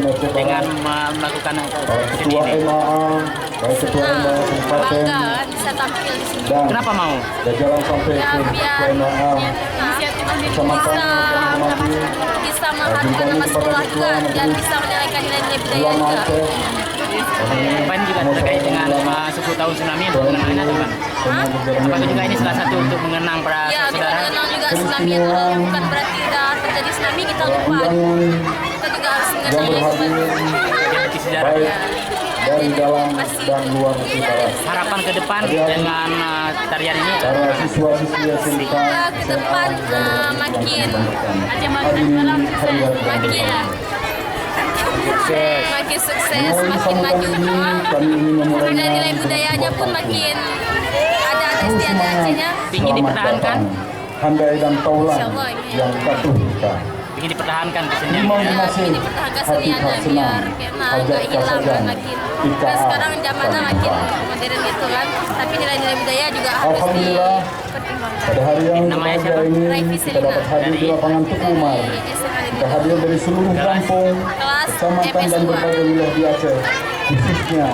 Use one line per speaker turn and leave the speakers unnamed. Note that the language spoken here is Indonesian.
dengan melakukan
Ketua
ini.
MAA, baik Ketua MAA Kabupaten
bangga bisa tampil di sini.
dan
Kenapa mau?
jajaran sampai
Ya,
ke
biar
Ketua MAA Kecamatan
bisa mengharumkan nama sekolah juga dan bisa menaikkan nilai-nilai budaya
Ulama
juga.
Aceh,
Kemarin juga terkait dengan 10 tahun tsunami mengenang itu kan. Apakah juga ini salah satu untuk mengenang para
Ya, kita
saudara?
mengenang juga tsunami itu bukan berarti udah terjadi tsunami kita lupa.
undangan
Kita juga harus
yang
mengenang itu.
berhadir
Di sejarah.
baik dari dalam dan luar negara.
Harapan ke depan dengan tarian ini
Para siswa-siswi SMK
Ya, ke depan makin makin sukses, makin maju.
kami ingin memulai
Nilai-nilai budayanya pun makin ada istiadatnya.
ingin dipertahankan,
handai dan taulan
Insyaallah, ingin.
yang patuh kita.
ingin dipertahankan kesenian.
Imam
Ya,
masih
ini pertahankan
hati
seniannya
senang,
biar karena
hajat
nggak hilang
kasajan,
makin.
ika
Nah, sekarang zamannya makin modern gitu kan, tapi nilai-nilai budaya juga harus
Alhamdulillah,
dipertimbangkan.
pada hari yang
Namanya
berbahagia
siapa?
ini
Raifi
kita
Selina.
dapat hadir di lapangan Tukumar. Kita hadir dari seluruh kampung,
Kelas
kecamatan dan
FS2.
berbagai wilayah di Aceh, khususnya